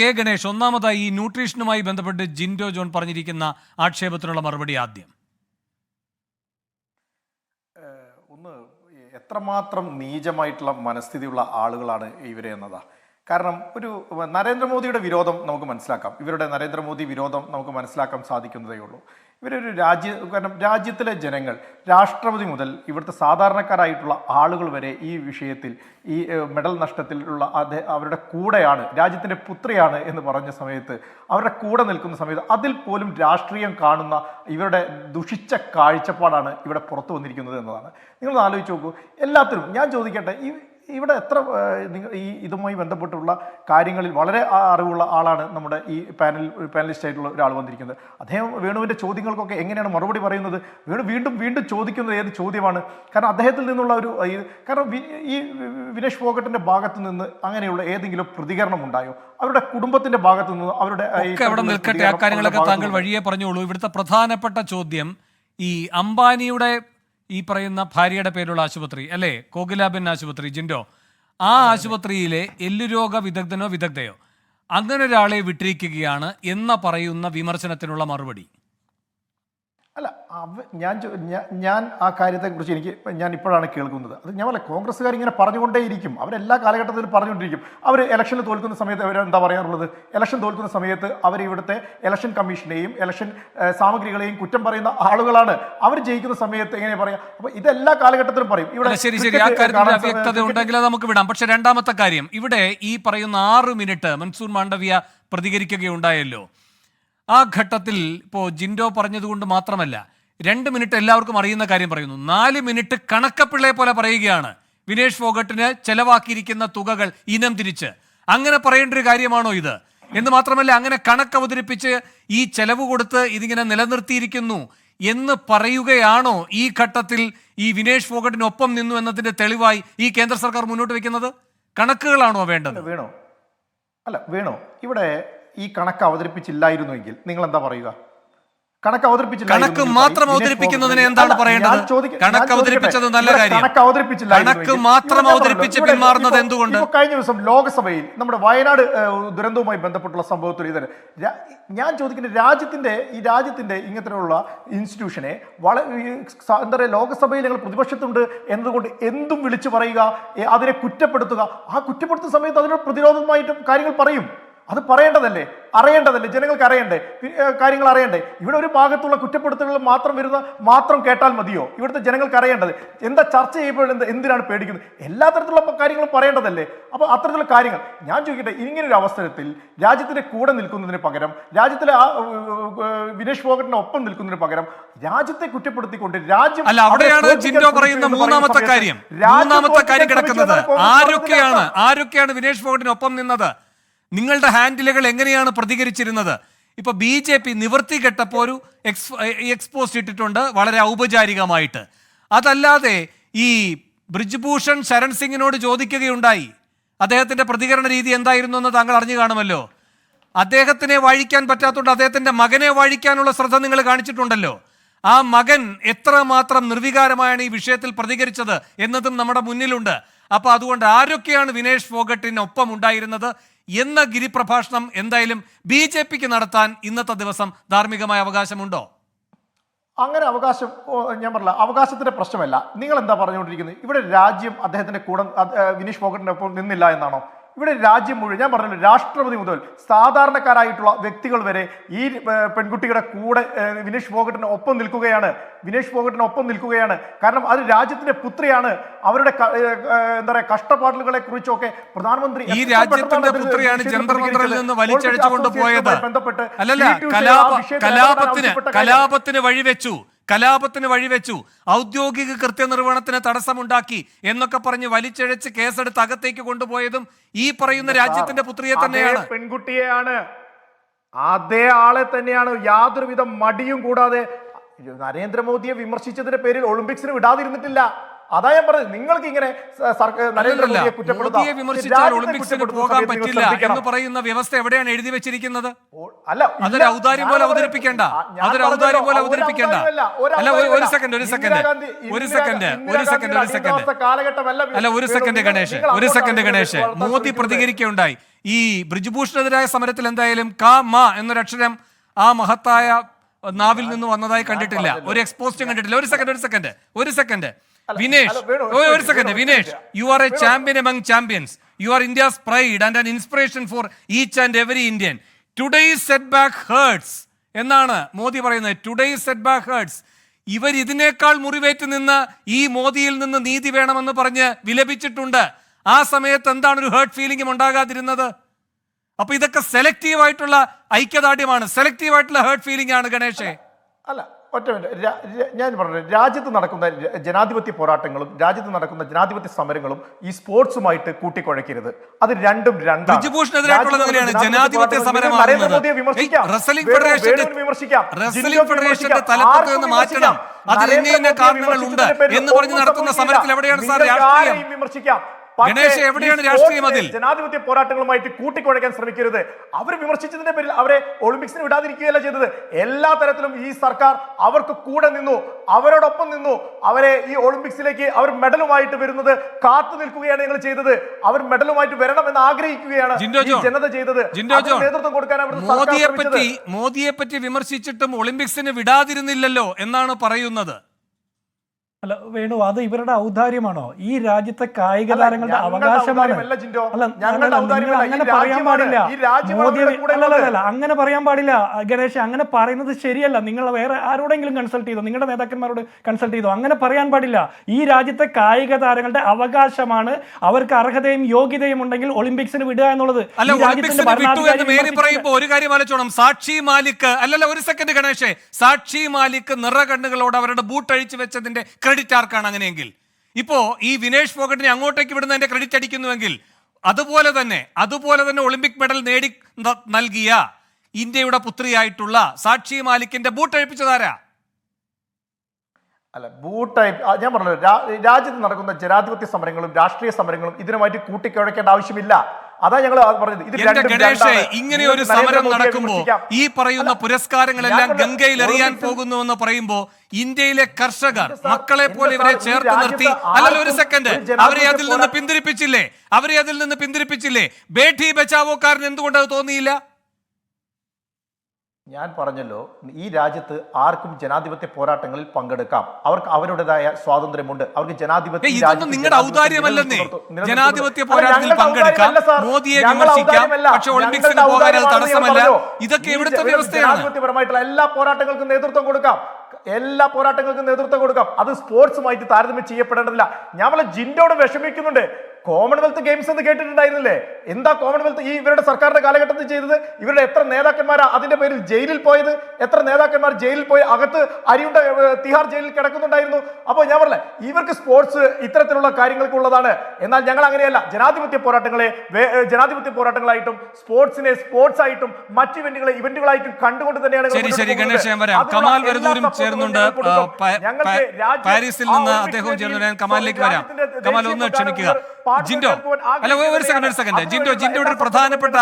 K Ganesh, ഒന്നാമതായി ഈ ന്യൂട്രീഷനുമായി ബന്ധപ്പെട്ട് ജിൻഡോ ജോൺ പറഞ്ഞിരിക്കുന്ന ആക്ഷേപത്തിനുള്ള മറുപടി ആദ്യം. ഒന്ന്, എത്രമാത്രം നീചമായിട്ടുള്ള മനസ്ഥിതിയുള്ള ആളുകളാണ് ഇവരെ എന്നതാ. കാരണം ഒരു നരേന്ദ്രമോദിയുടെ വിരോധം നമുക്ക് മനസ്സിലാക്കാം, ഇവരുടെ നരേന്ദ്രമോദി വിരോധം നമുക്ക് മനസ്സിലാക്കാൻ സാധിക്കുന്നതേ ഉള്ളൂ. ഇവരൊരു കാരണം രാജ്യത്തിലെ ജനങ്ങൾ, രാഷ്ട്രപതി മുതൽ ഇവിടുത്തെ സാധാരണക്കാരായിട്ടുള്ള ആളുകൾ വരെ ഈ വിഷയത്തിൽ, ഈ മെഡൽ നഷ്ടത്തിലുള്ള അവരുടെ കൂടെയാണ്, രാജ്യത്തിൻ്റെ പുത്രിയാണ് എന്ന് പറഞ്ഞ സമയത്ത്, അവരുടെ കൂടെ നിൽക്കുന്ന സമയത്ത് അതിൽ പോലും രാഷ്ട്രീയം കാണുന്ന ഇവരുടെ ദുഷിച്ച കാഴ്ചപ്പാടാണ് ഇവിടെ പുറത്തു വന്നിരിക്കുന്നത് എന്നതാണ്. നിങ്ങളൊന്ന് ആലോചിച്ച് നോക്കൂ. എല്ലാത്തിനും ഞാൻ ചോദിക്കട്ടെ, ഇവിടെ എത്ര ഈ ഇതുമായി ബന്ധപ്പെട്ടുള്ള കാര്യങ്ങളിൽ വളരെ അറിവുള്ള ആളാണ് നമ്മുടെ ഈ പാനലിസ്റ്റ് ആയിട്ടുള്ള ഒരാൾ വന്നിരിക്കുന്നത്. അദ്ദേഹം വേണുവിൻ്റെ ചോദ്യങ്ങൾക്കൊക്കെ എങ്ങനെയാണ് മറുപടി പറയുന്നത്? വേണു വീണ്ടും വീണ്ടും ചോദിക്കുന്നത് ഏത് ചോദ്യമാണ്? കാരണം അദ്ദേഹത്തിൽ നിന്നുള്ള ഒരു കാരണം ഈ വിനേഷ് ഫോഗട്ടിൻ്റെ ഭാഗത്ത് നിന്ന് അങ്ങനെയുള്ള ഏതെങ്കിലും പ്രതികരണം ഉണ്ടായോ? അവരുടെ കുടുംബത്തിന്റെ ഭാഗത്തു നിന്ന് അവരുടെ നിൽക്കട്ടെ, ആ കാര്യങ്ങളൊക്കെ താങ്കൾ വഴിയെ പറഞ്ഞോളൂ. ഇവിടുത്തെ പ്രധാനപ്പെട്ട ചോദ്യം, ഈ അംബാനിയുടെ ഈ പറയുന്ന ഭാര്യയുടെ പേരുള്ള ആശുപത്രി അല്ലേ, കോകിലാബെൻ ആശുപത്രി, ജിൻഡോ, ആ ആശുപത്രിയിലെ എല്ലുരോഗ വിദഗ്ധനോ വിദഗ്ധയോ അങ്ങനെ ഒരാളെ വിട്ടിരിക്കുകയാണ് എന്ന പറയുന്ന വിമർശനത്തിനുള്ള മറുപടി. അല്ല, ഞാൻ ആ കാര്യത്തെക്കുറിച്ച് ഞാൻ ഇപ്പോഴാണ് കേൾക്കുന്നത്. അത് ഞാൻ പറയാം, കോൺഗ്രസ്സുകാർ ഇങ്ങനെ പറഞ്ഞുകൊണ്ടേയിരിക്കും, അവരെല്ലാ കാലഘട്ടത്തിലും പറഞ്ഞുകൊണ്ടിരിക്കും. അവർ ഇലക്ഷനിൽ തോൽക്കുന്ന സമയത്ത് അവരെന്താ പറയാറുള്ളത്? ഇലക്ഷൻ തോൽക്കുന്ന സമയത്ത് അവർ ഇവിടുത്തെ ഇലക്ഷൻ കമ്മീഷനെയും ഇലക്ഷൻ സാമഗ്രികളെയും കുറ്റം പറയുന്ന ആളുകളാണ്. അവർ ജയിക്കുന്ന സമയത്ത് എങ്ങനെ പറയാം? അപ്പൊ ഇതെല്ലാ കാലഘട്ടത്തിലും പറയും. ഇവിടെ വ്യക്തത ഉണ്ടെങ്കിൽ നമുക്ക് വിടാം. പക്ഷെ രണ്ടാമത്തെ കാര്യം, ഇവിടെ ഈ പറയുന്ന 6 മിനിറ്റ് മൻസൂർ മാണ്ഡവ്യ പ്രതികരിക്കുകയുണ്ടായല്ലോ. ആ ഘട്ടത്തിൽ ഇപ്പോൾ ജിൻഡോ പറഞ്ഞതുകൊണ്ട് മാത്രമല്ല, 2 മിനിറ്റ് എല്ലാവർക്കും അറിയുന്ന കാര്യം പറയുന്നു, 4 മിനിറ്റ് കണക്കപ്പിള്ളയെ പോലെ പറയുകയാണ് വിനേഷ് ഫോഗട്ടിന് ചെലവാക്കിയിരിക്കുന്ന തുകകൾ ഇനം തിരിച്ച്. അങ്ങനെ പറയേണ്ട ഒരു കാര്യമാണോ ഇത്? എന്ന് മാത്രമല്ല, അങ്ങനെ കണക്ക് അവതരിപ്പിച്ച് ഈ ചെലവ് കൊടുത്ത് ഇതിങ്ങനെ നിലനിർത്തിയിരിക്കുന്നു എന്ന് പറയുകയാണോ ഈ ഘട്ടത്തിൽ ഈ വിനേഷ് ഫോഗട്ടിനൊപ്പം നിന്നു എന്നതിന്റെ തെളിവായി ഈ കേന്ദ്ര സർക്കാർ മുന്നോട്ട് വെക്കുന്നത്? കണക്കുകളാണോ വേണ്ടത്? വേണോ ഇവിടെ ഈ കണക്ക് അവതരിപ്പിച്ചില്ലായിരുന്നുവെങ്കിൽ നിങ്ങൾ എന്താ പറയുക? കണക്ക് മാത്രം അവതരിപ്പിക്കുന്നതിന് എന്താണ് പറയേണ്ടത്? കണക്ക് അവതരിപ്പിച്ചത് നല്ല കാര്യം. കണക്ക് മാത്രം അവതരിപ്പിച്ച് പിന്മാറുന്നത് എന്തുകൊണ്ട്? കഴിഞ്ഞ ദിവസം ലോകസഭയിൽ നമ്മുടെ വയനാട് ദുരന്തവുമായി ബന്ധപ്പെട്ടുള്ള സംഭവത്തിൽ ഇതിന് ഞാൻ ചോദിക്കുന്നത്, രാജ്യത്തിന്റെ ഇങ്ങനത്തെയുള്ള ഇൻസ്റ്റിറ്റ്യൂഷനെ എന്താ പറയുക, ലോകസഭയിൽ ഞങ്ങൾ പ്രതിപക്ഷത്തുണ്ട് എന്നതുകൊണ്ട് എന്തും വിളിച്ചു പറയുക, അതിനെ കുറ്റപ്പെടുത്തുക, ആ കുറ്റപ്പെടുത്തുന്ന സമയത്ത് അതിനോട് പ്രതിരോധമായിട്ടും കാര്യങ്ങൾ പറയും. അത് പറയേണ്ടതല്ലേ, അറിയേണ്ടതല്ലേ, ജനങ്ങൾക്ക് അറിയണ്ടേ, കാര്യങ്ങൾ അറിയണ്ടേ? ഇവിടെ ഒരു ഭാഗത്തുള്ള കുറ്റപ്പെടുത്തലുകൾ മാത്രം കേട്ടാൽ മതിയോ? ഇവിടുത്തെ ജനങ്ങൾക്ക് അറിയേണ്ടത് എന്താ? ചർച്ച ചെയ്യുമ്പോൾ എന്തിനാണ് പേടിക്കുന്നത്? എല്ലാ തരത്തിലുള്ള കാര്യങ്ങളും പറയേണ്ടതല്ലേ? അപ്പോൾ അത്തരത്തിലുള്ള കാര്യങ്ങൾ ഞാൻ ചോദിക്കട്ടെ, ഇങ്ങനൊരു അവസരത്തിൽ രാജ്യത്തിന്റെ കൂടെ നിൽക്കുന്നതിന് പകരം, രാജ്യത്തിലെ വിനേഷ് ഫോഗട്ടിന് ഒപ്പം നിൽക്കുന്നതിന് പകരം രാജ്യത്തെ കുറ്റപ്പെടുത്തിക്കൊണ്ട് രാജ്യം അല്ല, അവിടെയാണ് ജിൻഡോ പറയുന്ന മൂന്നാമത്തെ കാര്യം കിടക്കുന്നത്. ആരൊക്കെയാണ് വിനേഷ് ഫോഗട്ടിനൊപ്പം നിന്നത്? നിങ്ങളുടെ ഹാൻഡിലുകൾ എങ്ങനെയാണ് പ്രതികരിച്ചിരുന്നത്? ഇപ്പോൾ BJP നിവൃത്തി കെട്ടപ്പോൾ ഒരു എക്സ്പോസ്റ്റ് ഇട്ടിട്ടുണ്ട് വളരെ ഔപചാരികമായിട്ട്. അതല്ലാതെ ഈ ബ്രിജ്ഭൂഷൺ ശരൺ സിംഗിനോട് ചോദിക്കുകയുണ്ടായി, അദ്ദേഹത്തിൻ്റെ പ്രതികരണ രീതി എന്തായിരുന്നു എന്ന് താങ്കൾ അറിഞ്ഞു കാണുമല്ലോ. അദ്ദേഹത്തിനെ വാഴിക്കാൻ പറ്റാത്തതുകൊണ്ട് അദ്ദേഹത്തിൻ്റെ മകനെ വാഴിക്കാനുള്ള ശ്രദ്ധ നിങ്ങൾ കാണിച്ചിട്ടുണ്ടല്ലോ. ആ മകൻ എത്രമാത്രം നിർവികാരമായാണ് ഈ വിഷയത്തിൽ പ്രതികരിച്ചത് എന്നതും നമ്മുടെ മുന്നിലുണ്ട്. അപ്പോൾ അതുകൊണ്ട് ആരൊക്കെയാണ് വിനേഷ് ഫോഗട്ടിനൊപ്പം ഉണ്ടായിരുന്നത് എന്ന ഗിരിപ്രഭാഷണം എന്തായാലും BJPക്ക് നടത്താൻ ഇന്നത്തെ ദിവസം ധാർമ്മികമായ അവകാശമുണ്ടോ? അങ്ങനെ അവകാശം ഞാൻ പറഞ്ഞില്ല, അവകാശത്തിന്റെ പ്രശ്നമല്ല. നിങ്ങൾ എന്താ പറഞ്ഞുകൊണ്ടിരിക്കുന്നത്? ഇവിടെ രാജ്യം അദ്ദേഹത്തിന്റെ കൂടെ വിനേഷ് ഫോഗട്ടിന്റെ ഒപ്പം നിന്നില്ല എന്നാണോ? ഇവിടെ രാജ്യം മുഴുവൻ, ഞാൻ പറഞ്ഞല്ലോ, രാഷ്ട്രപതി മുതൽ സാധാരണക്കാരായിട്ടുള്ള വ്യക്തികൾ വരെ ഈ പെൺകുട്ടിയുടെ കൂടെ വിനേഷ് ഫോഗട്ടിന് ഒപ്പം നിൽക്കുകയാണ്. കാരണം അത് രാജ്യത്തിന്റെ പുത്രിയാണ്. അവരുടെ എന്താ പറയുക, കഷ്ടപ്പാടുകളെ കുറിച്ചൊക്കെ പ്രധാനമന്ത്രി ഈ രാജ്യത്തിന്റെ പുത്രിയാണ് ജന്തർ മന്ദറിൽ നിന്ന് വലിച്ചഴിച്ചുകൊണ്ട് പോയത്. അല്ലല്ല, കലാപത്തിന് വഴിവെച്ചു, ഔദ്യോഗിക കൃത്യനിർവഹണത്തിന് തടസ്സമുണ്ടാക്കി എന്നൊക്കെ പറഞ്ഞ് വലിച്ചഴച്ച് കേസെടുത്ത് അകത്തേക്ക് കൊണ്ടുപോയതും ഈ പറയുന്ന രാജ്യത്തിന്റെ പുത്രിയെ തന്നെയാണ്, പെൺകുട്ടിയെയാണ്. അതേ ആളെ തന്നെയാണ്. യാതൊരുവിധ മടിയും കൂടാതെ നരേന്ദ്രമോദിയെ വിമർശിച്ചതിന്റെ പേരിൽ ഒളിമ്പിക്സിന് വിടാതിരുന്നിട്ടില്ല. അതാ ഞാൻ പറഞ്ഞത്, നിങ്ങൾക്ക് ഇങ്ങനെ നരേന്ദ്രമോദിയെ മോദിയെ വിമർശിച്ചാൽ ഒളിമ്പിക്സിന് പോകാൻ പറ്റില്ല എന്ന് പറയുന്ന വ്യവസ്ഥ എവിടെയാണ് എഴുതി വെച്ചിരിക്കുന്നത്? അല്ല, അതൊരു ഔദാര്യം പോലെ അവതരിപ്പിക്കേണ്ട, അതൊരു ഔദാര്യം പോലെ അവതരിപ്പിക്കേണ്ട. അല്ല, ഒരു സെക്കൻഡ് അല്ല, ഒരു സെക്കൻഡ് ഗണേഷ്, മോദി പ്രതികരിക്കുകയുണ്ടായി. ഈ ബ്രിജ്ഭൂഷണെതിരായ സമരത്തിൽ എന്തായാലും ക മ എന്നൊരക്ഷരം ആ മഹത്തായ നാവിൽ നിന്ന് വന്നതായി കണ്ടിട്ടില്ല, ഒരു എക്സ്പോസ്റ്റും കണ്ടിട്ടില്ല. ഒരു second Vinesh, you are A champion among champions. You are India's pride and an inspiration for each and every Indian. Today's setback hertz എന്നാണ് മോദി പറയുന്നത്. Today's setback hertz. ഇവർ ഇതിനേക്കാൾ മുറിവേറ്റ് നിന്ന് ഈ മോദിയിൽ നിന്ന് നീതി വേണമെന്ന് പറഞ്ഞ് വിലപിച്ചിട്ടുണ്ട്. ആ സമയത്ത് എന്താണ് ഒരു ഹേർട്ട് ഫീലിംഗും ഉണ്ടാകാതിരുന്നത്? അപ്പൊ ഇതൊക്കെ സെലക്റ്റീവ് ആയിട്ടുള്ള ഐക്യദാർഢ്യമാണ്, സെലക്റ്റീവ് ആയിട്ടുള്ള ഹേർട്ട് ഫീലിംഗ് ആണ് ഗണേഷേ. അല്ല, ഒറ്റ മിനിറ്റ്, ഞാൻ പറഞ്ഞു, രാജ്യത്ത് നടക്കുന്ന ജനാധിപത്യ പോരാട്ടങ്ങളും രാജ്യത്ത് നടക്കുന്ന ജനാധിപത്യ സമരങ്ങളും ഈ സ്പോർട്സുമായിട്ട് കൂട്ടിക്കുഴയ്ക്കരുത്. അത് രണ്ടും രണ്ടാണ്. ജനാധിപത്യ സമരം നരേന്ദ്രമോദിയെ വിമർശിക്കാം, ഫെഡറേഷന്റെ തലപ്പത്ത് നിന്ന് മാറ്റണം, അതിൽ ഇന്ന കാരണങ്ങളുണ്ട് എന്ന് പറഞ്ഞ് നടത്തുന്ന സമരത്തിൽ എവിടെയാണ് സാർ രാഷ്ട്രീയം? വിമർശിക്കാം. ഗണേഷ്, എവിടെയാണ് രാഷ്ട്രീയം? അതിൽ ജനാധിപത്യ പോരാട്ടങ്ങളുമായിട്ട് കൂട്ടിക്കുഴയ്ക്കാൻ ശ്രമിക്കരുത്. അവർ വിമർശിച്ചതിന്റെ പേരിൽ അവരെ ഒളിമ്പിക്സിന് വിടാതിരിക്കുകയല്ല ചെയ്തത്. എല്ലാ തരത്തിലും ഈ സർക്കാർ അവർക്ക് കൂടെ നിന്നു, അവരോടൊപ്പം നിന്നു. അവരെ ഈ ഒളിമ്പിക്സിലേക്ക് അവർ മെഡലുമായിട്ട് വരുന്നത് കാത്തു നിൽക്കുകയാണ് ഞങ്ങൾ ചെയ്തത്. അവർ മെഡലുമായിട്ട് വരണം എന്ന് ആഗ്രഹിക്കുകയാണ് ജനത ചെയ്തത്. നേതൃത്വം കൊടുക്കാൻ മോദിയെ പറ്റി വിമർശിച്ചിട്ടും ഒളിമ്പിക്സിന് വിടാതിരുന്നില്ലല്ലോ എന്നാണ് പറയുന്നത്. അല്ല വേണു, അത് ഇവരുടെ ഔദാര്യമാണോ? ഈ രാജ്യത്തെ കായിക താരങ്ങളുടെ അവകാശമാണ്. അങ്ങനെ പറയാൻ പാടില്ല മോദി. അല്ലല്ല, അങ്ങനെ പറയാൻ പാടില്ല ഗണേഷ്, അങ്ങനെ പറയുന്നത് ശരിയല്ല. നിങ്ങൾ വേറെ ആരോടെങ്കിലും കൺസൾട്ട് ചെയ്തോ, നിങ്ങളുടെ നേതാക്കന്മാരോട് കൺസൾട്ട് ചെയ്തോ? അങ്ങനെ പറയാൻ പാടില്ല. ഈ രാജ്യത്തെ കായിക താരങ്ങളുടെ അവകാശമാണ്. അവർക്ക് അർഹതയും യോഗ്യതയും ഉണ്ടെങ്കിൽ ഒളിമ്പിക്സിന് വിടുക എന്നുള്ളത്. ഒരു കാര്യം ആലോചിച്ചോണം. സാക്ഷി മാലിക് ഒരു സെക്കൻഡ് ഗണേഷേ, സാക്ഷി മാലിക് നിറകണ്ണുകളോട് അവരുടെ ബൂട്ട് അഴിച്ചു വെച്ചതിന്റെ ക്രെഡിറ്റ് ആർക്കാണ്? അങ്ങനെയെങ്കിൽ ഇപ്പോ ഈ വിനേഷ് ഫോഗട്ടിനെ അങ്ങോട്ടേക്ക് വിടുന്നതിന്റെ ക്രെഡിറ്റ് അടിക്കുന്നുവെങ്കിൽ അതുപോലെ തന്നെ ഒളിമ്പിക് മെഡൽ നേടി നൽകിയ ഇന്ത്യയുടെ പുത്രിയായിട്ടുള്ള സാക്ഷി മാലിക്കിന്റെ ബൂട്ട് അഴിപ്പിച്ചതാരാ? അല്ല, ഞാൻ പറഞ്ഞു, രാജ്യത്ത് നടക്കുന്ന ജനാധിപത്യ സമരങ്ങളും രാഷ്ട്രീയ സമരങ്ങളും ഇതിനുമായിട്ട് കൂട്ടിക്കുഴയ്ക്കേണ്ട ആവശ്യമില്ല. അതാ ഞങ്ങൾ പറഞ്ഞത്. ഇങ്ങനെ ഒരു സമരം നടക്കുമ്പോ ഈ പറയുന്ന പുരസ്കാരങ്ങളെല്ലാം ഗംഗയിൽ എറിയാൻ പോകുന്നു എന്ന് പറയുമ്പോ ഇന്ത്യയിലെ കർഷകർ മക്കളെ പോലെ ഇവരെ ചേർത്ത് നിർത്തി, ഒരു സെക്കൻഡ്, അവരെ അതിൽ നിന്ന് പിന്തിരിപ്പിച്ചില്ലേ? ബേഠി ബച്ചാവോക്കാരൻ എന്തുകൊണ്ട് അത് തോന്നിയില്ല? ഞാൻ പറഞ്ഞല്ലോ, ഈ രാജ്യത്ത് ആർക്കും ജനാധിപത്യ പോരാട്ടങ്ങളിൽ പങ്കെടുക്കാം. അവർക്ക് അവരുടേതായ സ്വാതന്ത്ര്യമുണ്ട്. അവർക്ക് നിങ്ങളുടെ ഔദാര്യമല്ലെന്നേ. ജനാധിപത്യ പോരാട്ടത്തിൽ പങ്കെടുക്കാം, മോദിയെ വിമർശിക്കാം, പക്ഷെ ഒളിമ്പിക്സിന് പോകാൻ അത് തടസ്സമല്ല. ഇതൊക്കെ ഇവിടുത്തെ വ്യവസ്ഥയാണ്. ജനാധിപത്യപരമായിട്ടുള്ള എല്ലാ പോരാട്ടങ്ങൾക്കും നേതൃത്വം കൊടുക്കാം. അത് സ്പോർട്സുമായിട്ട് താരതമ്യം ചെയ്യപ്പെടേണ്ടതില്ല. ഞാൻ ജിൻഡോട് വിഷമിക്കുന്നുണ്ട്. കോമൺവെൽത്ത് ഗെയിംസ് എന്ന് കേട്ടിട്ടുണ്ടായിരുന്നില്ലേ? എന്താ കോമൺവെൽത്ത് ഈ ഇവരുടെ സർക്കാരിന്റെ കാലഘട്ടത്തിൽ ചെയ്തത്? ഇവരുടെ എത്ര നേതാക്കന്മാരാ അതിന്റെ പേരിൽ ജയിലിൽ പോയത്? എത്ര നേതാക്കന്മാർ ജയിലിൽ പോയി അകത്ത് അരിയുണ്ട തിഹാർ ജയിലിൽ കിടക്കുന്നുണ്ടായിരുന്നു? അപ്പോൾ ഞാൻ പറഞ്ഞില്ലേ, ഇവർക്ക് സ്പോർട്സ് ഇത്തരത്തിലുള്ള കാര്യങ്ങൾക്കുള്ളതാണ്. എന്നാൽ ഞങ്ങൾ അങ്ങനെയല്ല. ജനാധിപത്യ പോരാട്ടങ്ങളായിട്ടും സ്പോർട്സിനെ സ്പോർട്സ് ആയിട്ടും മറ്റ് ഇവന്റുകളായിട്ടും കണ്ടുകൊണ്ട് തന്നെയാണ്. കമാൽ വരദൂരും ചേർന്നുണ്ട് പാരീസിൽ നിന്ന്. അദ്ദേഹവും ചേർന്നു. ഞാൻ കമാലിലേക്ക് വരാം. കമാൽ, ഒന്ന് ക്ഷമിക്കുക. ജിൻഡോ ഒരു സെക്കൻഡ് ജിൻഡോയുടെ ഒരു പ്രധാനപ്പെട്ട